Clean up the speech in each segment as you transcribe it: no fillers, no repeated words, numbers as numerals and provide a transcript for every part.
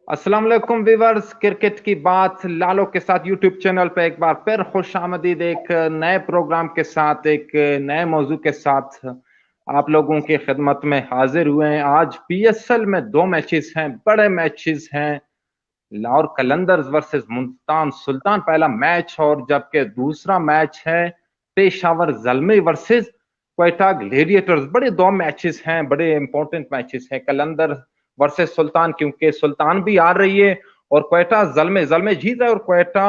अस्सलाम वालेकुम viewers, cricket की बात लालो के साथ यूट्यूब चैनल पे एक बार फिर खुश आमदीद। एक नए प्रोग्राम के साथ, एक नए मौजू के साथ आप लोगों की खिदमत में हाजिर हुए हैं। आज पीएसएल में दो मैचेस हैं, बड़े मैचेस हैं। लाहौर कलंदर्स वर्सेस मुल्तान सुल्तान पहला मैच, और जबकि दूसरा मैच है पेशावर ज़ल्मी वर्सेस क्वेटा ग्लेडिएटर्स। बड़े दो मैचेस हैं, बड़े इंपॉर्टेंट मैचेस हैं। कलंदर वर्सेस सुल्तान, क्योंकि सुल्तान भी हार रही है और क्वेटा ज़ल्मी ज़ल्मी जीत है और क्वेटा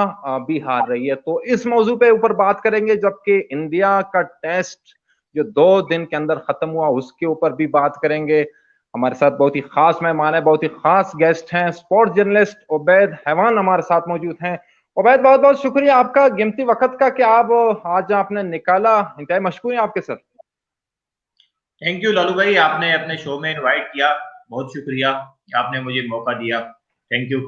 भी हार रही है। तो इस मौजू पे ऊपर बात करेंगे, जबकि इंडिया का टेस्ट जो 2 दिन के अंदर खत्म हुआ उसके ऊपर भी बात करेंगे। हमारे साथ बहुत ही खास मेहमान है, बहुत ही खास गेस्ट हैं। स्पोर्ट्स जर्नलिस्ट उबैद हैवान हमारे साथ मौजूद हैं। उबैद, बहुत बहुत शुक्रिया आपका कीमती वक्त का कि आप आज आपने निकाला। इंतहाई मशकूर है आपके सर। थैंक यू लालू भाई, आपने अपने शो में इनवाइट किया। बहुत शुक्रिया, आपने मुझे मौका दिया। Thank you.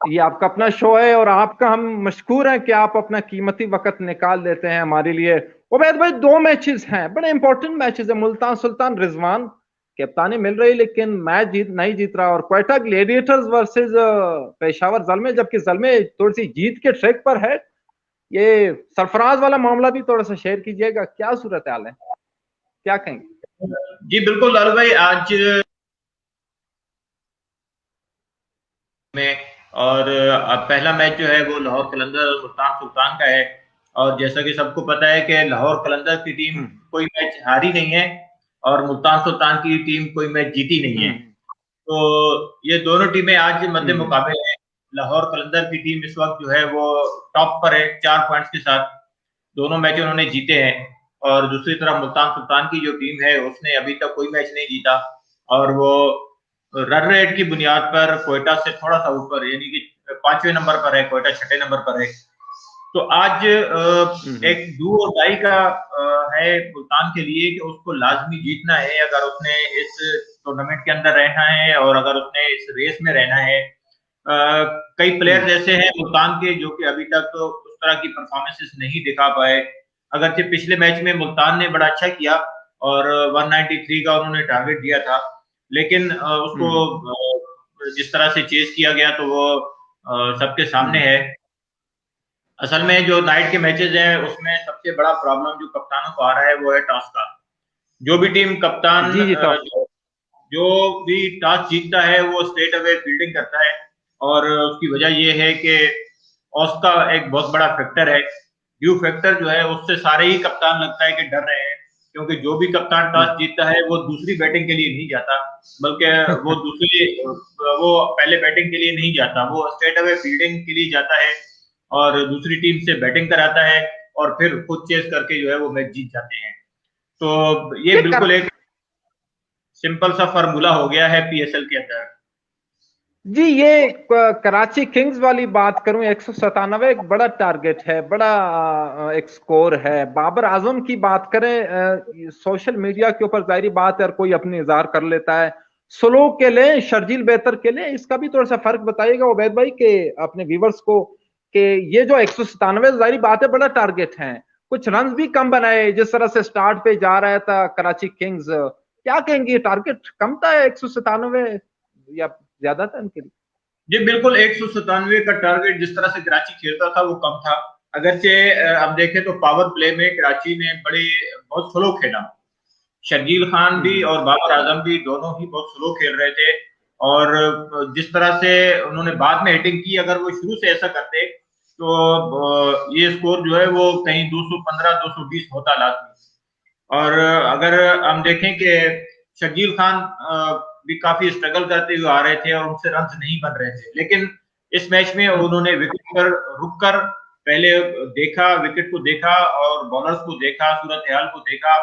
ये आपका अपना शो है और आपका हम मशकूर हैं कि आप अपना कीमती वक्त निकाल देते हैं हमारे लिए। उबैद भाई, दो मैचेस हैं, बड़े इंपॉर्टेंट मैचेस है। मुल्तान सुल्तान, रिजवान कप्तानी मिल रही लेकिन मैच नहीं जीत रहा, और क्वेटा ग्लेडिएटर्स वर्सेस पेशावर ज़ल्मी, जबकि ज़ल्मी थोड़ी सी जीत के ट्रैक पर है। ये सरफराज वाला मामला भी थोड़ा सा शेयर कीजिएगा, क्या सूरत हाल है, क्या कहेंगे? जी बिल्कुल लालू भाई, आज में और अब पहला मैच जो है वो लाहौर कलंदर और मुल्तान सुल्तान का है। और जैसा कि सबको पता है कि लाहौर कलंदर की टीम हम्म। कोई मैच हारी नहीं है और मुल्तान सुल्तान की टीम कोई मैच जीती नहीं है। हम्म। तो ये दोनों टीमें आज मध्य हम्म। मुकाबले हैं। लाहौर कलंदर की टीम इस वक्त जो है वो टॉप पर है 4 पॉइंट्स के साथ। दोनों मैच उन्होंने जीते हैं। और दूसरी तरफ मुल्तान सुल्तान की जो टीम है उसने अभी तक कोई मैच नहीं जीता और वो रन रेट की बुनियाद पर कोयटा से थोड़ा सा ऊपर, यानी कि 5वें नंबर पर है, कोयटा 6ठे नंबर पर है। तो आज हम्म। एक डू और डाई का है मुल्तान के लिए कि उसको लाजमी जीतना है अगर उसने इस टूर्नामेंट के अंदर रहना है और अगर उसने इस रेस में रहना है। कई हम्म। प्लेयर्स ऐसे हैं मुल्तान के जो कि अभी तक तो उस तरह की परफॉर्मेंसेस नहीं दिखा पाए। अगरचे पिछले मैच में मुल्तान ने बड़ा अच्छा किया और 193 का उन्होंने टारगेट दिया था, लेकिन उसको हम्म। जिस तरह से चेस किया गया तो वो सबके सामने हम्म। है। असल में जो नाइट के मैचेस हैं उसमें सबसे बड़ा प्रॉब्लम जो कप्तानों को आ रहा है वो है टॉस का। जो भी टीम कप्तान जी जी, टॉस। जो भी टॉस जीतता है वो स्ट्रेट अवे फील्डिंग करता है। और उसकी वजह ये है कि उसका एक बहुत बड़ा फैक्टर है, ड्यू फैक्टर जो है, उससे सारे ही कप्तान लगता है कि डर रहे हैं। क्योंकि जो भी कप्तान टॉस जीतता है वो दूसरी बैटिंग के लिए नहीं जाता, बल्कि वो दूसरी वो पहले बैटिंग के लिए नहीं जाता, वो स्ट्रेट अवे फील्डिंग के लिए जाता है और दूसरी टीम से बैटिंग कराता है और फिर खुद चेस करके जो है वो मैच जीत जाते हैं। तो ये ये कर बिल्कुल एक सिंपल सा फार्मूला हो गया है पीएसएल के अंदर। जी, ये कराची किंग्स वाली बात करूं, 197 एक बड़ा टारगेट है, बड़ा एक स्कोर है। बाबर आजम की बात करें, सोशल मीडिया के ऊपर जाहिर बात है हर कोई अपनी इजहार कर लेता है। स्लो के लिए, शर्जील बेहतर के लिए, इसका भी थोड़ा सा फर्क बताइएगा उबैद भाई के अपने व्यूवर्स को, कि ये जो 197 जाहिर बात है बड़ा टारगेट है, कुछ रन भी कम बनाए जिस तरह से स्टार्ट पे जा रहा था कराची किंग्स। क्या कहेंगे, टारगेट कम था 197 या ज्यादा था इनके लिए? जी बिल्कुल, 197 का टारगेट जिस तरह से कराची खेलता था वो कम था। अगरचे अब देखें तो पावर प्ले में कराची ने बड़े बहुत स्लो खेला। शर्जील खान भी हम्म। और बाबर आजम भी दोनों ही बहुत स्लो खेल रहे थे। और जिस तरह से उन्होंने बाद में हिटिंग की, अगर वो शुरू से ऐसा करते तो ये स्कोर जो है वो कहीं 215 220 होता लाजमी। और अगर हम देखें कि शकील खान भी काफी स्ट्रगल करते हुए आ रहे थे और उनसे रन नहीं बन रहे थे, लेकिन इस मैच में उन्होंने विकेट पर रुककर पहले देखा, विकेट को देखा और बॉलर्स को देखा, सूरत हाल को देखा।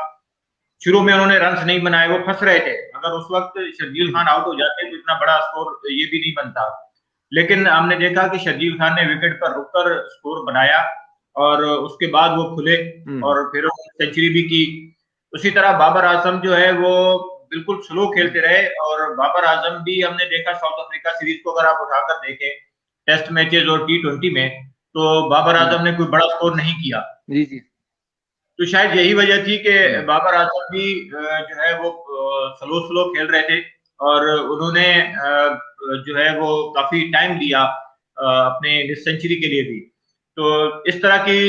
शुरू में उन्होंने रन नहीं बनाए, वो फंस रहे थे। अगर उस वक्त शर्जील खान आउट हो जाते तो इतना बड़ा स्कोर ये भी नहीं बनता। लेकिन हमने देखा कि शर्जील खान ने विकेट पर रुककर स्कोर बनाया और उसके बाद वो खुले हम्म। और फिर सेंचुरी भी की। उसी तरह बाबर आजम जो है वो बिल्कुल स्लो खेलते रहे और बाबर आजम भी हमने देखा साउथ अफ्रीका सीरीज को अगर आप उठाकर देखें, टेस्ट मैचेस और T20 में, तो बाबर हम्म। आजम ने कोई बड़ा स्कोर नहीं किया। जी जी। तो शायद यही वजह थी कि हम्म। बाबर आजम भी जो है वो स्लो स्लो खेल रहे थे। और उन्होंने जो है वो काफी टाइम दिया अपने सेंचुरी के लिए भी। तो इस तरह की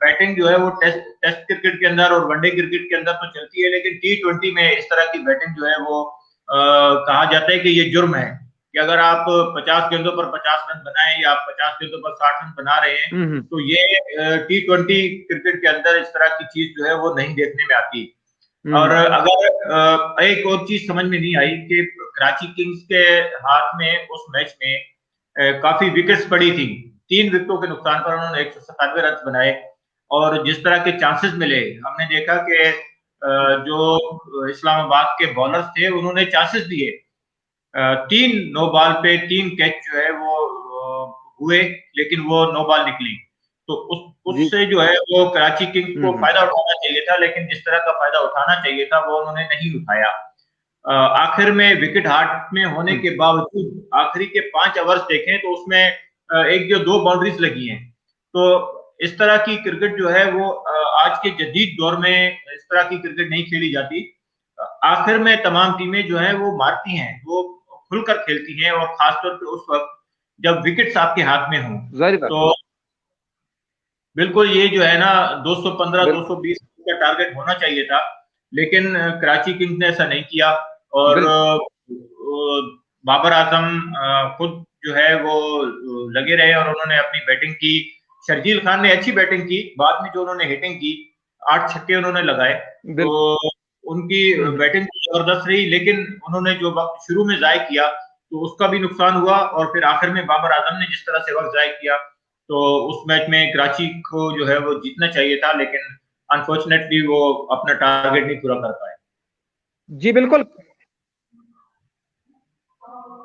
बैटिंग जो है वो टेस्ट क्रिकेट के अंदर और वनडे क्रिकेट के अंदर तो चलती है, लेकिन T20 में इस तरह की बैटिंग जो है वो कहा जाता है कि ये जुर्म है कि अगर आप 50 गेंदों पर 50 रन बनाएं या आप 50 गेंदों पर 60 रन बना रहे हैं, तो ये T20 क्रिकेट के अंदर इस तरह की चीज जो है वो नहीं देखने में आती। और अगर एक और चीज समझ में नहीं आई कि कराची किंग्स के हाथ में उस मैच में काफी विकेट्स पड़ी थी। 3 विकेटों के नुकसान पर उन्होंने 197 रन बनाए, और जिस तरह के चांसेस मिले हमने देखा कि जो इस्लामाबाद के बॉलर्स थे उन्होंने चांसेस दिए। 3 नो बॉल पे 3 कैच जो है वो हुए, लेकिन वो नो बॉल निकली। तो उससे जो है वो कराची किंग्स को फायदा उठाना चाहिए था, लेकिन जिस तरह का फायदा उठाना चाहिए था वो उन्होंने नहीं उठाया। आखिर में विकेट हाथ में होने के बावजूद आखिरी के 5 ओवर्स देखें तो उसमें एक जो 2 बाउंड्रीज लगी हैं। तो इस तरह की क्रिकेट जो है वो आज के जदीद दौर में इस तरह की क्रिकेट नहीं खेली जाती। आखिर में तमाम टीमें जो है वो मारती हैं, वो खुलकर खेलती हैं, और खासतौर पे उस वक्त जब विकेट्स आपके हाथ में हों। तो बिल्कुल ये जो है ना 215-220 का टारगेट होना चाहिए था, लेकिन कराची किंग्स ने ऐसा नहीं किया। और बाबर आजम खुद जो है वो लगे रहे और उन्होंने अपनी बैटिंग की। शर्जील खान ने अच्छी बैटिंग की, बाद में जो उन्होंने हिटिंग की 8 छक्के उन्होंने लगाए, तो उनकी बैटिंग जबरदस्त रही, लेकिन उन्होंने जो वक्त शुरू में जाय किया तो उसका भी नुकसान हुआ। और फिर आखिर में बाबर आजम ने जिस तरह से वक्त जाय किया, तो उस मैच में कराची को जो है वो जीतना चाहिए था, लेकिन अनफॉर्चुनेटली वो अपना टारगेट नहीं पूरा कर पाए। जी बिल्कुल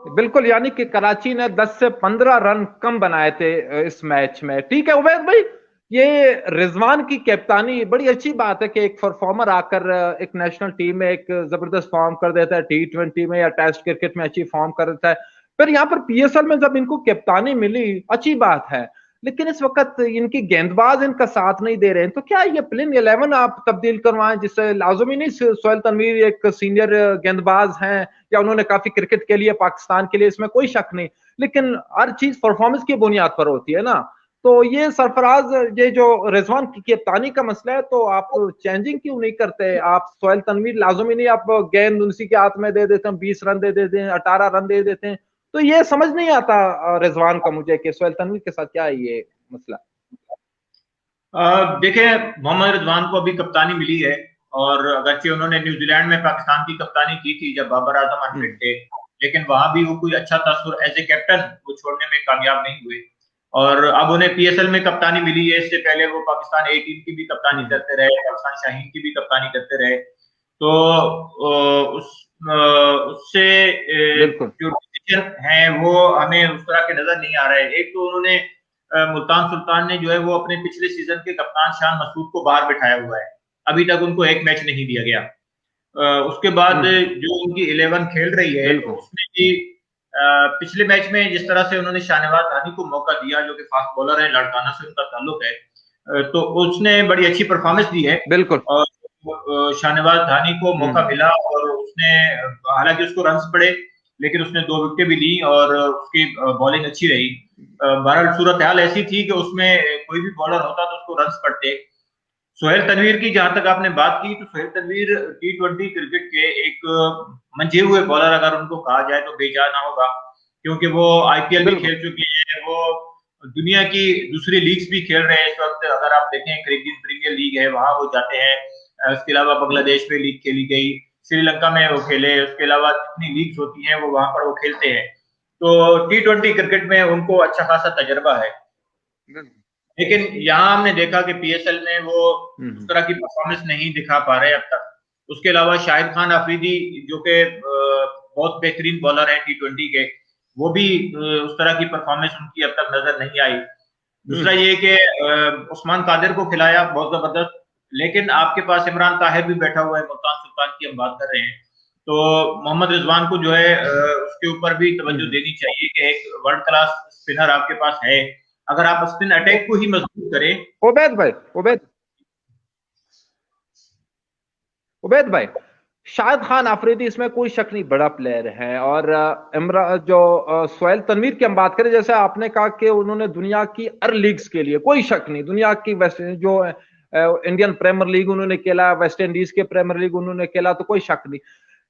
बिल्कुल, यानी कि कराची ने 10 से 15 रन कम बनाए थे इस मैच में। ठीक है उबैद भाई, ये रिजवान की कप्तानी बड़ी अच्छी बात है कि एक परफॉर्मर आकर एक नेशनल टीम में एक जबरदस्त फॉर्म कर देता है, T20 में या टेस्ट क्रिकेट में अच्छी फॉर्म कर देता है। फिर यहाँ पर PSL में जब इनको कप्तानी मिली, अच्छी बात है, लेकिन इस वक्त इनकी गेंदबाज इनका साथ नहीं दे रहे हैं। तो क्या ये प्लेइंग 11 आप तब्दील करवाएं, जिससे लाजमी नहीं सोहेल तनवीर एक सीनियर गेंदबाज हैं या उन्होंने काफी क्रिकेट के लिए पाकिस्तान के लिए, इसमें कोई शक नहीं, लेकिन हर चीज परफॉर्मेंस की बुनियाद पर होती है ना। तो ये सरफराज, ये जो रिजवान की कप्तानी का मसला है, तो आप चेंजिंग क्यों नहीं करते? आप सोहेल तनवीर लाजमी नहीं आप गेंद उसी के हाथ में दे देते हैं, 20 रन दे देते हैं, 18 रन दे देते हैं। तो ये समझ नहीं आता रिजवान का मुझे कि सोहेल तनवीर के साथ क्या है ये मसला। देखिए, मोहम्मद रिजवान को अभी कप्तानी मिली है, और अगरचे उन्होंने न्यूजीलैंड में पाकिस्तान की कप्तानी की थी जब बाबर आजम अनफिट थे, लेकिन वहां भी वो कोई अच्छा तासुर एज ए कैप्टन वो छोड़ने में कामयाब नहीं हुए। और अब उन्हें PSL में कप्तानी मिली है, इससे पहले वो पाकिस्तान A टीम की भी कप्तानी करते रहे, पाकिस्तान शाहीन की भी कप्तानी करते रहे। तो उससे जो डिसीजन है वो हमें उस तरह के नजर नहीं आ रहे। एक तो उन्होंने मुल्तान सुल्तान ने जो है वो अपने पिछले सीजन के कप्तान शान मसूद को बाहर बिठाया हुआ है, अभी तक उनको एक मैच नहीं दिया गया। उसके बाद जो उनकी 11 खेल रही है, तो उसमें भी पिछले मैच में जिस तरह से उन्होंने शाहनवाज धानी को मौका दिया, जो कि फास्ट बॉलर है, लाड़काना से उनका ताल्लुक है, तो उसने बड़ी अच्छी परफॉर्मेंस दी है। बिल्कुल, और शाहनवाज धानी को मौका मिला, और उसने हालांकि उसको रन्स पड़े, लेकिन उसने 2 विकेटें भी ली और उसकी बॉलिंग अच्छी रही। बहरहाल सूरत हाल ऐसी थी कि उसमें कोई भी बॉलर होता तो उसको रन्स पड़ते। सोहेल तनवीर की जहां तक आपने बात की, तो सोहेल तनवीर T20 क्रिकेट के एक मंझे हुए बॉलर अगर उनको कहा जाए तो बेजा ना होगा, क्योंकि वो IPL भी खेल चुके हैं, वो दुनिया की दूसरी लीग्स भी खेल रहे हैं इस वक्त। अगर आप देखें, कैरेबियन प्रीमियर लीग है, वहां वो जाते हैं। उसके अलावा बांग्लादेश में लीग खेली गई, श्रीलंका में वो खेले, उसके अलावा जितनी लीग्स होती हैं वो वहां पर वो खेलते हैं। तो T20 क्रिकेट में उनको अच्छा खासा तजर्बा है, लेकिन यहाँ हमने देखा कि PSL में वो उस तरह की परफॉर्मेंस नहीं दिखा पा रहे अब तक। उसके अलावा शाहिद खान अफरीदी, जो कि बहुत बेहतरीन बॉलर है T20 के, वो भी उस तरह की परफॉर्मेंस उनकी अब तक नजर नहीं आई। दूसरा ये कि उस्मान कादिर को खिलाया बहुत जबरदस्त, लेकिन आपके पास इमरान ताहिर भी बैठा हुआ है, मुल्तान सुल्तान की हम बात कर रहे हैं। तो मोहम्मद रिजवान को जो है उसके ऊपर भी तवज्जो देनी चाहिए कि एक वर्ल्ड क्लास स्पिनर आपके पास है। अगर आप स्पिन अटैक को ही मजबूत करें। उबैद भाई शाहिद खान आफरीदी इसमें कोई शक नहीं बड़ा प्लेयर है। और इमरान जो सोहेल तनवीर की हम बात करें, जैसे आपने कहा कि उन्होंने दुनिया की हर लीग्स के लिए, कोई शक नहीं, दुनिया की वेस्ट जो इंडियन प्रीमियर लीग उन्होंने खेला, वेस्ट इंडीज के प्रीमियर लीग उन्होंने खेला, तो कोई शक नहीं।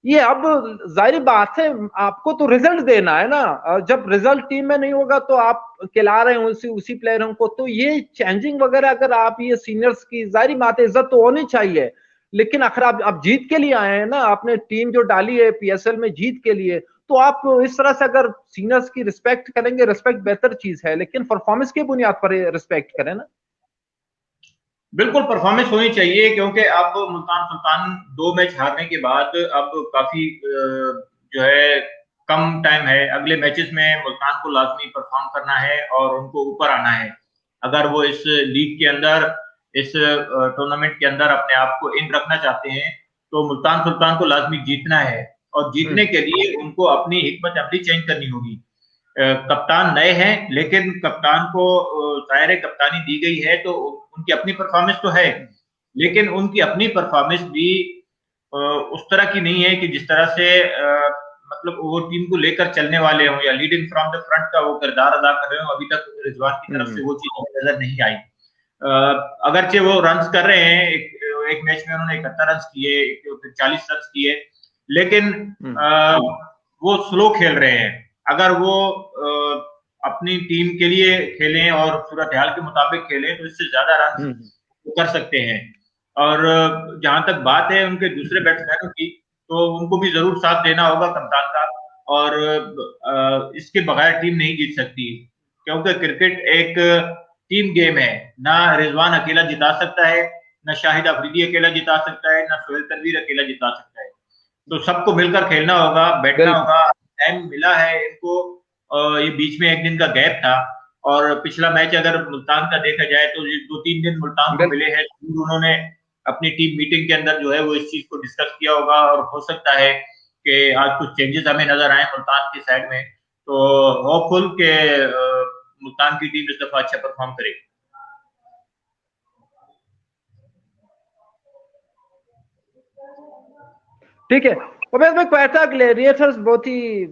ये अब जाहिर बात है, आपको तो रिजल्ट देना है ना। जब रिजल्ट टीम में नहीं होगा तो आप खिला रहे हैं उसी प्लेयरों को, तो ये चेंजिंग वगैरह अगर आप ये सीनियर्स की, जाहिर बात है इज्जत तो होनी चाहिए। लेकिन आखिर आप जीत के लिए आए हैं ना, आपने टीम जो डाली है पीएसएल में जीत के लिए, तो आप इस तरह से अगर सीनियर्स की रिस्पेक्ट करेंगे, रिस्पेक्ट बेहतर चीज है, लेकिन परफॉर्मेंस की बुनियाद पर रिस्पेक्ट करें ना। बिल्कुल परफॉर्मेंस होनी चाहिए, क्योंकि अब मुल्तान सुल्तान 2 मैच हारने के बाद अब काफी जो है कम टाइम है। अगले मैचेस में मुल्तान को लाजमी परफॉर्म करना है और उनको ऊपर आना है। अगर वो इस लीग के अंदर, इस टूर्नामेंट के अंदर अपने आप को इन रखना चाहते हैं, तो मुल्तान सुल्तान को लाजमी जीतना है। और जीतने के लिए उनको अपनी हिकमत अमली चेंज करनी होगी। कप्तान नए हैं, लेकिन कप्तान को दायरे कप्तानी दी गई है, तो उनकी अपनी परफॉर्मेंस तो है, लेकिन उनकी अपनी परफॉर्मेंस भी उस तरह की नहीं है कि जिस तरह से मतलब वो टीम को लेकर चलने वाले हों या लीडिंग फ्रॉम द फ्रंट का वो किरदार अदा कर रहे हो। अभी तक रिजवान की तरफ से वो चीज नजर नहीं आई। अगरचे वो रन्स कर रहे हैं, एक मैच में उन्होंने 71 रन किए, 40 रन किए, लेकिन वो स्लो खेल रहे हैं। अगर वो अपनी टीम के लिए खेलें और सूरत हाल के मुताबिक खेलें, तो इससे ज्यादा रन कर सकते हैं। और जहां तक बात है उनके दूसरे बैट्समैनों की, तो उनको भी जरूर साथ देना होगा कप्तान का। और इसके बगैर टीम नहीं जीत सकती, क्योंकि क्रिकेट एक टीम गेम है। ना रिजवान अकेला जिता सकता है, ना शाहिद अफरीदी अकेला जिता सकता है, ना सोहेल तनवीर अकेला जिता सकता है। तो सबको मिलकर खेलना होगा, बैठना होगा। टाइम मिला है इनको, ये बीच में एक दिन का गैप था। और पिछला मैच अगर मुल्तान का देखा जाए तो 2-3 दिन मुल्तान को मिले हैं। उन्होंने अपनी टीम मीटिंग के अंदर जो है वो इस चीज को डिस्कस किया होगा, और हो सकता है कि आज कुछ चेंजेस हमें नजर आए मुल्तान की साइड में। तो होपफुल के मुल्तान की टीम इस दफा अच्छा परफॉर्म करेगी। ठीक है। उमेश भाई, क्वेटा ग्लेडिएटर्स बहुत ही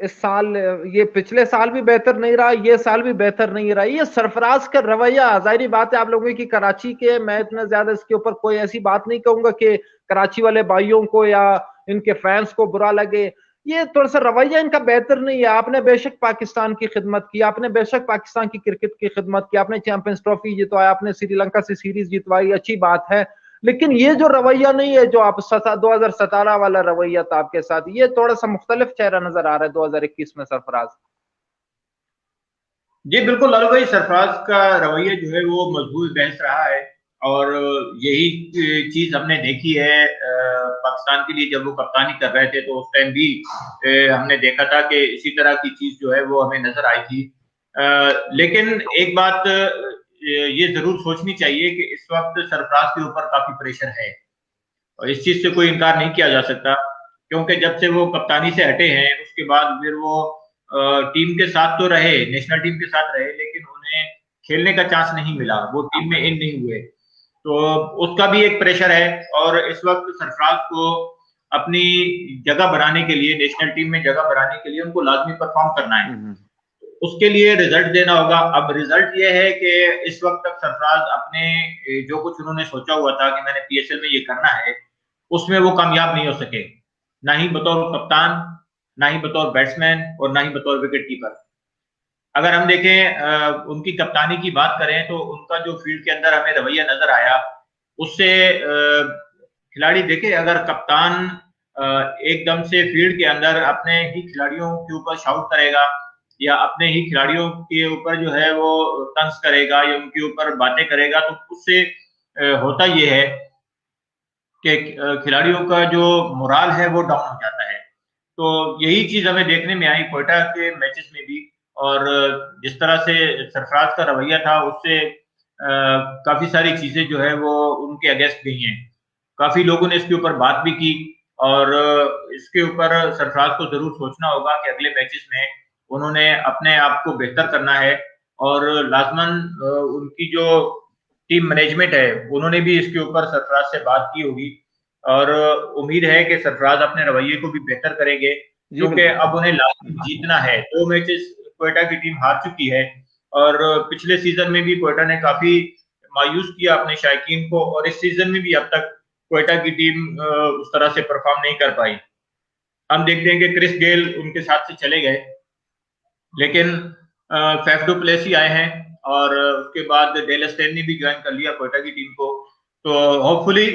इस साल, ये पिछले साल भी बेहतर नहीं रहा, ये साल भी बेहतर नहीं रहा। ये सरफराज का रवैया, जाहिर बात है आप लोगों की कराची के, मैं इतना ज्यादा इसके ऊपर कोई ऐसी बात नहीं कहूंगा कि कराची वाले भाइयों को या इनके फैंस को बुरा लगे। ये थोड़ा सा रवैया इनका बेहतर नहीं है। आपने बेशक पाकिस्तान की खिदमत की, आपने बेशक पाकिस्तान की क्रिकेट की खिदमत की, आपने चैंपियंस ट्रॉफी जितवाया, आपने श्रीलंका से सीरीज जितवाई, अच्छी बात है। लेकिन ये जो रवैया नहीं है, जो आप 2017 वाला रवैया था आपके साथ, ये थोड़ा सा मुख्तलिफ चेहरा नजर आ रहा है 2021 में सरफराज। जी बिल्कुल लालू भाई, सरफराज का रवैया जो है वो मजबूत बहस रहा है। और यही चीज हमने देखी है पाकिस्तान के लिए। जब वो कप्तानी कर रहे थे तो उस टाइम भी हमने देखा था कि इसी तरह की चीज जो है वो हमें नजर आई थी। लेकिन एक बात ये जरूर सोचनी चाहिए कि इस वक्त सरफराज के ऊपर काफी प्रेशर है, और इस चीज से कोई इनकार नहीं किया जा सकता। क्योंकि जब से वो कप्तानी से हटे हैं, उसके बाद फिर वो टीम के साथ तो रहे, नेशनल टीम के साथ रहे, लेकिन उन्हें खेलने का चांस नहीं मिला, वो टीम में इन नहीं हुए। तो उसका भी एक प्रेशर है। और इस वक्त सरफराज को अपनी जगह बनाने के लिए, नेशनल टीम में जगह बनाने के लिए उनको लाजमी परफॉर्म करना है। उसके लिए रिजल्ट देना होगा। अब रिजल्ट ये है कि इस वक्त तक सरफराज अपने जो कुछ उन्होंने सोचा हुआ था कि मैंने पीएसएल में ये करना है, उसमें वो कामयाब नहीं हो सके, ना ही बतौर कप्तान, ना ही बतौर बैट्समैन, और ना ही बतौर विकेट कीपर। अगर हम देखें उनकी कप्तानी की बात करें, तो उनका जो फील्ड के अंदर हमें रवैया नजर आया, उससे खिलाड़ी देखे, अगर कप्तान एकदम से फील्ड के अंदर अपने ही खिलाड़ियों के ऊपर शाउट करेगा, या अपने ही खिलाड़ियों के ऊपर जो है वो तंज करेगा, या उनके ऊपर बातें करेगा, तो उससे होता ये है कि खिलाड़ियों का जो मोराल है वो डाउन हो जाता है। तो यही चीज हमें देखने में आई क्वेटा के मैचेस में भी। और जिस तरह से सरफराज का रवैया था, उससे काफी सारी चीजें जो है वो उनके अगेंस्ट गई हैं। काफी लोगों ने इसके ऊपर बात भी की, और इसके ऊपर सरफराज को जरूर सोचना होगा कि अगले मैचेस में उन्होंने अपने आप को बेहतर करना है। और लाजमन उनकी जो टीम मैनेजमेंट है, उन्होंने भी इसके ऊपर सरफराज से बात की होगी और उम्मीद है कि सरफराज अपने रवैये को भी बेहतर करेंगे, जी क्योंकि बिल्कुल। अब उन्हें लास्ट जीतना है। 2 मैचेस क्वेटा की टीम हार चुकी है और पिछले सीजन में भी क्वेटा ने काफी मायूस किया अपने शायकीन को, और इस सीजन में भी अब तक क्वेटा की टीम उस तरह से परफॉर्म नहीं कर पाई। हम देखते हैं कि क्रिस गेल उनके साथ से चले गए, लेकिन फैफ डू प्लेसी आए हैं और उसके बाद डेल स्टेन ने भी ज्वाइन कर लिया क्वेटा की टीम को। तो होपफुली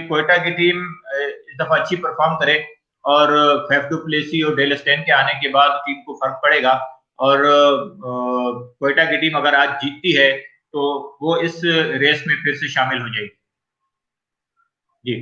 क्वेटा की टीम इस दफा अच्छी परफॉर्म करे, और फैफ डू प्लेसी और डेल स्टेन के आने के बाद टीम को फर्क पड़ेगा, और क्वेटा की टीम अगर आज जीतती है तो वो इस रेस में फिर से शामिल हो जाएगी। जी।